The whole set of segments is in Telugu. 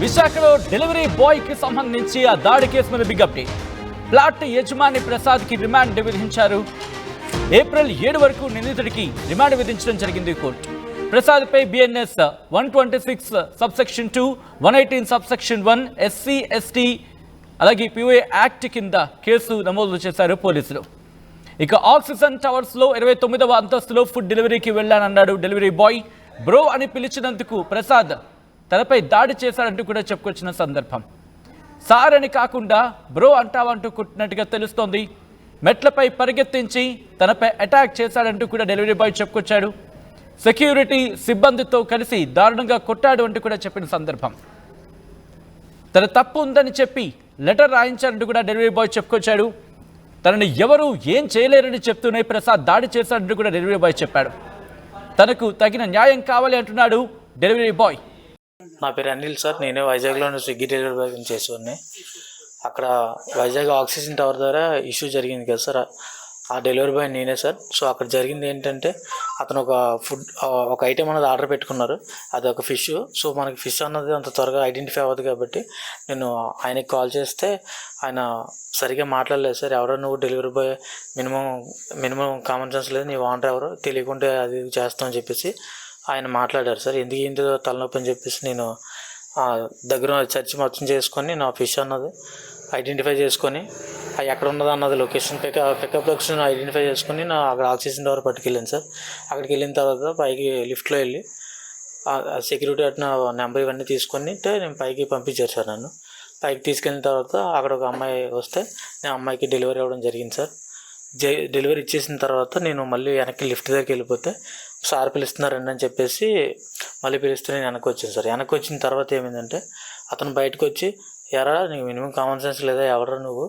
విశాఖలో డెలివరీ బాయ్ కి సంబంధించి ఆ దాడి కేసు మీద బిగ్ అప్డేట్. ప్లాట్ యజమాని ప్రసాద్ కి రిమాండ్ విధించారు. ఏప్రిల్ 7 వరకు నిందితుడికి రిమాండ్ విధించడం జరిగింది కోర్టు. ప్రసాద్ పై BNS 126 subsection 2, 118 subsection 1, SC, ST అలాగే POA యాక్ట్ కింద కేసు నమోదు చేశారు పోలీసులు. ఇక ఆక్సిజన్ టవర్స్ లో 29వ అంతస్తులో ఫుడ్ డెలివరీకి వెళ్ళానన్నాడు డెలివరీ బాయ్. బ్రో అని పిలిచినందుకు ప్రసాద్ తనపై దాడి చేశాడంటూ కూడా చెప్పుకొచ్చిన సందర్భం. సార్ అని కాకుండా బ్రో అంటావంటూ కుట్టినట్టుగా తెలుస్తోంది. మెట్లపై పరిగెత్తించి తనపై అటాక్ చేశాడంటూ కూడా డెలివరీ బాయ్ చెప్పుకొచ్చాడు. సెక్యూరిటీ సిబ్బందితో కలిసి దారుణంగా కొట్టాడు అంటూ కూడా చెప్పిన సందర్భం. తన తప్పు ఉందని చెప్పి లెటర్ రాయించారంటూ కూడా డెలివరీ బాయ్ చెప్పుకొచ్చాడు. తనని ఎవరు ఏం చేయలేరని చెప్తూనే ప్రసాద్ దాడి చేశాడంటూ కూడా డెలివరీ బాయ్ చెప్పాడు. తనకు తగిన న్యాయం కావాలి అంటున్నాడు డెలివరీ బాయ్. నా పేరు అనిల్ సార్. నేనే వైజాగ్లో స్విగ్గీ డెలివరీ బాయ్ చేసేవాడిని. అక్కడ వైజాగ్ ఆక్సిజన్ టవర్ ద్వారా ఇష్యూ జరిగింది కదా సార్, ఆ డెలివరీ బాయ్ నేనే సార్. సో అక్కడ జరిగింది ఏంటంటే అతను ఒక ఐటెం అన్నది ఆర్డర్ పెట్టుకున్నారు. అది ఒక ఫిష్. సో మనకి ఫిష్ అన్నది అంత త్వరగా ఐడెంటిఫై అవ్వదు కాబట్టి నేను ఆయనకి కాల్ చేస్తే ఆయన సరిగ్గా మాట్లాడలేదు సార్. ఎవరో నువ్వు delivery boy, minimum common sense లేదు, నీ వాంటర్ ఎవరో తెలియకుంటే అది చేస్తామని చెప్పేసి ఆయన మాట్లాడారు సార్. ఏంటో తలనొప్పి అని చెప్పేసి నేను దగ్గర చర్చ్ మొత్తం చేసుకొని నా ఫిష్ అన్నది ఐడెంటిఫై చేసుకొని అది ఎక్కడ ఉన్నది అన్నది లొకేషన్ పికప్ లొకేషన్ ఐడెంటిఫై చేసుకొని నా అక్కడ ఆక్సిజన్ టవర్ పట్టుకెళ్ళాను సార్. అక్కడికి వెళ్ళిన తర్వాత పైకి లిఫ్ట్లో వెళ్ళి సెక్యూరిటీ అట్టిన నెంబర్ ఇవన్నీ తీసుకొని నేను పైకి పంపించారు సార్. నన్ను పైకి తీసుకెళ్ళిన తర్వాత అక్కడ ఒక అమ్మాయి వస్తే నేను అమ్మాయికి డెలివరీ అవ్వడం జరిగింది సార్. డెలివరీ ఇచ్చేసిన తర్వాత నేను మళ్ళీ వెనక్కి లిఫ్ట్ దగ్గరికి వెళ్ళిపోతే సార్ పిలుస్తున్నారండి అని చెప్పేసి మళ్ళీ పిలుస్తూ నేను వెనక్కి వచ్చాను సార్. వెనక్కి వచ్చిన తర్వాత ఏమైందంటే అతను బయటకు వచ్చి, ఎరా నీకు మినిమం కామన్ సెన్స్ లేదా, ఎవరా నువ్వు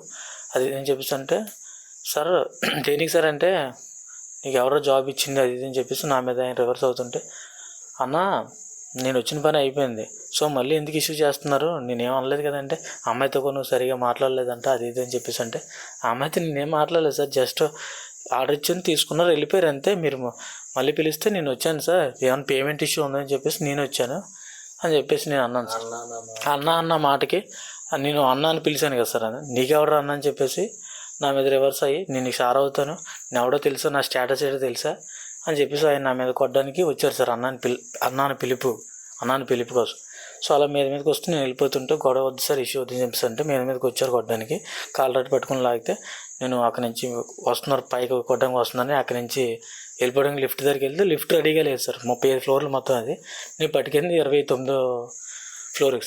అది అని చెప్పేసి అంటే, సార్ దేనికి సార్ అంటే నీకు ఎవరో జాబ్ ఇచ్చింది అది అని చెప్పేసి నా మీద ఆయన రివర్స్ అవుతుంటే, అన్న నేను వచ్చిన పని అయిపోయింది, సో మళ్ళీ ఎందుకు ఇష్యూ చేస్తున్నారు, నేనేం అనలేదు కదంటే అమ్మాయితో నువ్వు సరిగా మాట్లాడలేదంట అది ఇది అని చెప్పేసి అంటే, ఆ అమ్మాయితో నేనేం మాట్లాడలేదు సార్, జస్ట్ ఆర్డర్ ఇచ్చింది తీసుకున్నారు వెళ్ళిపోయారు అంతే, మీరు మళ్ళీ పిలిస్తే నేను వచ్చాను సార్, ఏమైనా పేమెంట్ ఇష్యూ ఉందని చెప్పేసి నేను వచ్చాను అని చెప్పేసి నేను అన్నాను సార్. అన్న మాటకి నేను అన్న అని పిలిచాను కదా సార్, అని నీకెవరు అన్న అని చెప్పేసి నా మీద రివర్స్ అయ్యి, నేను నీకు సార్ అవుతాను, నేను ఎవడో తెలుసా, నా స్టేటస్ ఏదో తెలుసా అని చెప్పేసి ఆయన నా మీద కొట్టడానికి వచ్చారు సార్. అన్నాని పిలుపు కోసం. సో అలా మీదకి వస్తే నేను వెళ్ళిపోతుంటే గొడవ వద్దు సార్, ఇష్యూ వద్దని చెప్పేసి అంటే మీదకి వచ్చారు కొట్టడానికి. కాల్ రెట్ పట్టుకుని లాగితే నేను అక్కడి నుంచి వస్తున్నారు పైకి కొట్టడానికి వస్తుందని అక్కడి నుంచి వెళ్ళిపోవడానికి లిఫ్ట్ దగ్గరికి వెళ్తే లిఫ్ట్ రెడీగా లేదు సార్. 35 ఫ్లోర్లు మొత్తం అది. నేను పట్టుకెళ్ళి 29వ ఫ్లోర్కి